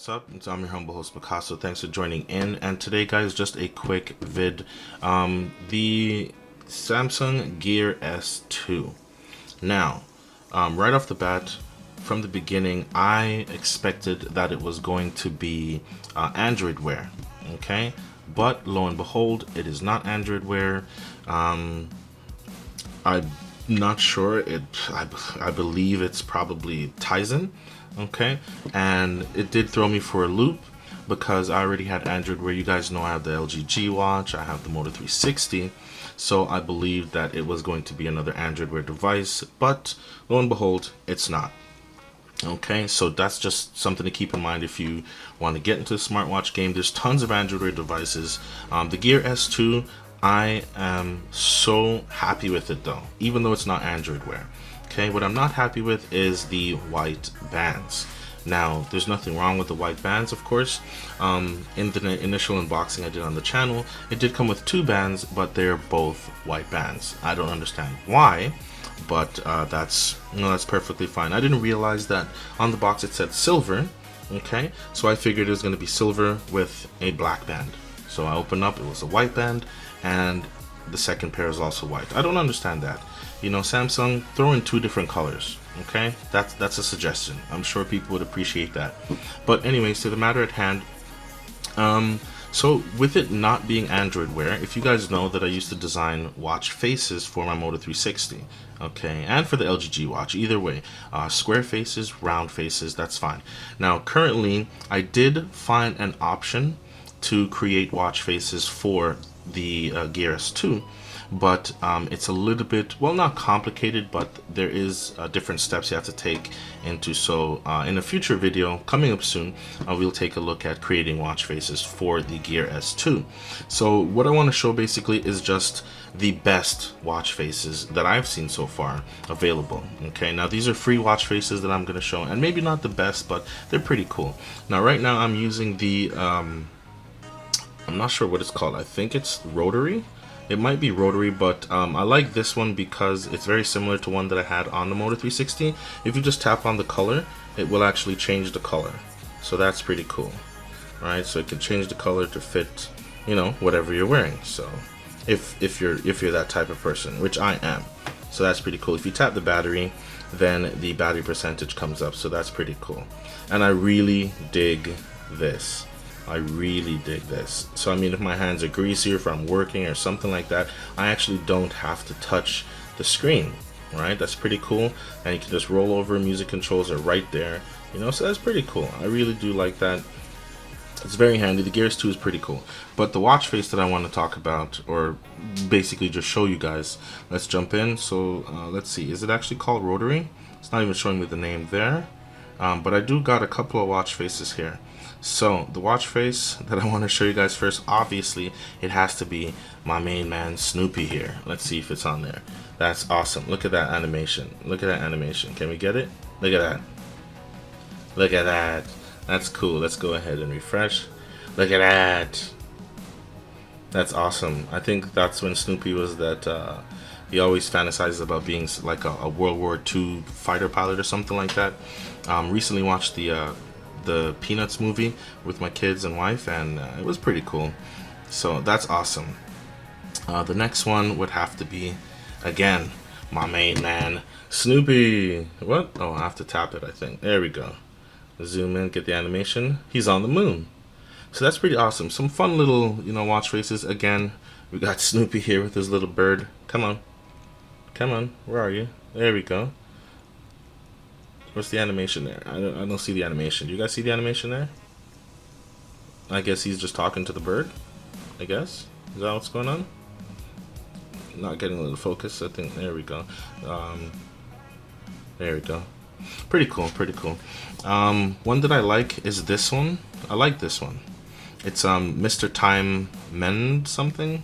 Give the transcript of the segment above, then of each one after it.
What's up? I'm your humble host Picaso. Thanks for joining in. And today, guys, just a quick vid. The Samsung Gear S2. Now, right off the bat, from the beginning, I expected that it was going to be Android Wear. Okay, but lo and behold, it is not Android Wear. I'm not sure. I believe it's probably Tizen. Okay, and it did throw me for a loop because I already had Android Wear. You guys know I have the LG G Watch, I have the Moto 360, so I believed that it was going to be another Android Wear device, but lo and behold, it's not. Okay, so that's just something to keep in mind if you want to get into the smartwatch game. There's tons of Android Wear devices. The Gear S2, I am so happy with it though, even though it's not Android Wear. Okay, what I'm not happy with is the white bands. Now, there's nothing wrong with the white bands, of course. In the initial unboxing I did on the channel, it did come with two bands, but they're both white bands. I don't understand why, but that's perfectly fine. I didn't realize that on the box it said silver. Okay, so I figured it was going to be silver with a black band. So I opened up, it was a white band, and the second pair is also white. I don't understand that. You know, Samsung, throw in two different colors. Okay, that's a suggestion. I'm sure people would appreciate that. But anyways, to the matter at hand. So with it not being Android Wear, if you guys know that I used to design watch faces for my Moto 360, okay, and for the LG G Watch, either way, square faces, round faces, that's fine. Now, currently, I did find an option to create watch faces for the Gear S2, but it's a little bit, well, not complicated, but there is different steps you have to take into. So in a future video coming up soon, we'll take a look at creating watch faces for the Gear S2. So what I want to show basically is just the best watch faces that I've seen so far available. Okay, now these are free watch faces that I'm going to show, and maybe not the best, but they're pretty cool. Now right now I'm using the I'm not sure what it's called. I think it's rotary. It might be rotary, but I like this one because it's very similar to one that I had on the Moto 360. If you just tap on the color, it will actually change the color. So that's pretty cool. Alright, so it can change the color to fit, you know, whatever you're wearing. So if you're that type of person, which I am. So that's pretty cool. If you tap the battery, then the battery percentage comes up. So that's pretty cool. And I really dig this. I really dig this. So I mean, if my hands are greasy, or if I'm working or something like that, I actually don't have to touch the screen, right? That's pretty cool. And you can just roll over, music controls are right there, you know, so that's pretty cool. I really do like that. It's very handy. The Gear S2 is pretty cool. But the watch face that I want to talk about, or basically just show you guys, let's jump in. So let's see, is it actually called rotary? It's not even showing me the name there. But I do got a couple of watch faces here. So the watch face that I want to show you guys first, obviously it has to be my main man Snoopy here. Let's see if it's on there. That's awesome. Look at that animation. Look at that animation. Can we get it? Look at that. Look at that. That's cool. Let's go ahead and refresh. Look at that. That's awesome. I think that's when Snoopy was that he always fantasizes about being like a World War II fighter pilot or something like that. Recently watched the Peanuts movie with my kids and wife, and it was pretty cool. So that's awesome. The next one would have to be, again, my main man Snoopy. What? Oh, I have to tap it, I think. There we go. Zoom in, get the animation. He's on the moon. So that's pretty awesome. Some fun little, you know, watch faces. Again, we got Snoopy here with his little bird. Come on. Come on. Where are you? There we go. What's the animation there? I don't see the animation. Do you guys see the animation there? I guess he's just talking to the bird. I guess. Is that what's going on? Not getting a little focus. I think there we go. There we go. Pretty cool. Pretty cool. One that I like is this one. I like this one. It's Mr. Time Mend something.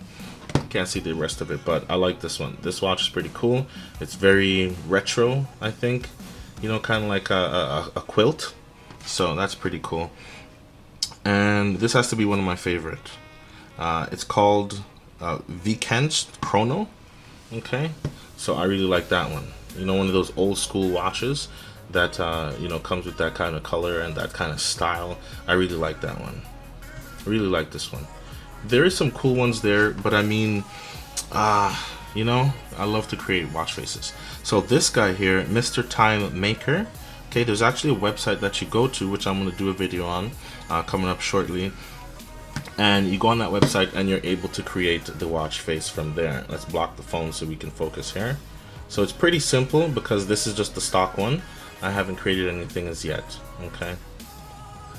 Can't see the rest of it, but I like this one. This watch is pretty cool. It's very retro, I think. You know, kind of like a quilt. So that's pretty cool. And this has to be one of my favorite. It's called Weekend Chrono. Okay, so I really like that one. You know, one of those old school watches that you know, comes with that kind of color and that kind of style. I really like that one. I really like this one. There is some cool ones there, but I mean, you know, I love to create watch faces. So this guy here, Mr. Time Maker. Okay, there's actually a website that you go to, which I'm going to do a video on coming up shortly. And you go on that website and you're able to create the watch face from there. Let's block the phone so we can focus here. So it's pretty simple because this is just the stock one. I haven't created anything as yet. Okay.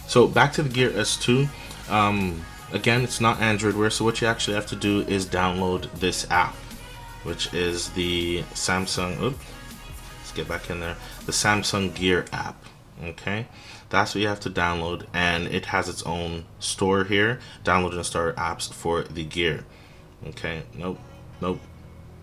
So back to the Gear S2. Again, it's not Android Wear, so what you actually have to do is download this app, which is the Samsung. Oops, let's get back in there. The Samsung Gear app. Okay, that's what you have to download, and it has its own store here. Download and install apps for the Gear. Okay, nope,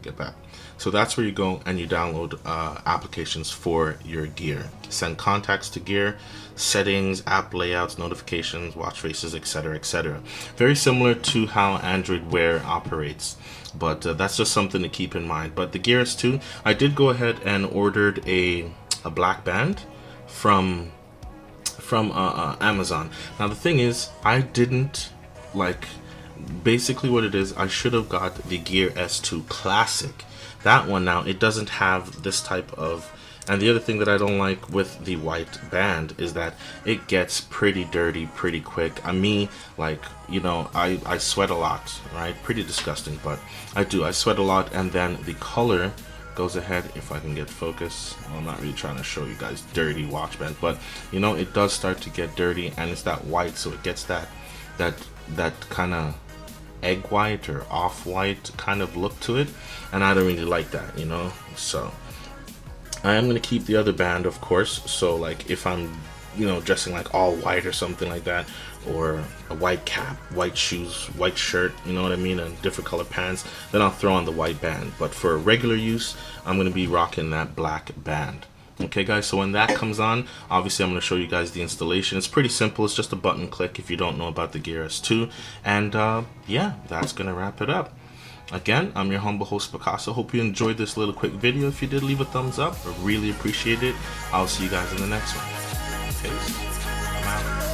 get back. So that's where you go and you download applications for your Gear. Send contacts to Gear, settings, app layouts, notifications, watch faces, etc., etc. Very similar to how Android Wear operates, but that's just something to keep in mind. But the Gear S2, I did go ahead and ordered a black band from Amazon. Now the thing is, I didn't like. Basically, what it is, I should have got the Gear S2 Classic. That one now, it doesn't have this type of, and the other thing that I don't like with the white band is that it gets pretty dirty pretty quick. Like, you know, I sweat a lot, right? Pretty disgusting, but I sweat a lot, and then the color goes ahead, if I can get focus. Well, I'm not really trying to show you guys dirty watch band, but you know, it does start to get dirty, and it's that white, so it gets that kind of egg white or off-white kind of look to it, and I don't really like that, you know. So I am going to keep the other band, of course. So like if I'm, you know, dressing like all white or something like that, or a white cap, white shoes, white shirt, you know what I mean, and different color pants, then I'll throw on the white band. But for regular use, I'm going to be rocking that black band. Okay guys, so when that comes on, obviously I'm going to show you guys the installation. It's pretty simple. It's just a button click if you don't know about the Gear S2. And yeah, that's going to wrap it up. Again, I'm your humble host, Picaso. Hope you enjoyed this little quick video. If you did, leave a thumbs up. I really appreciate it. I'll see you guys in the next one. Peace. I'm out.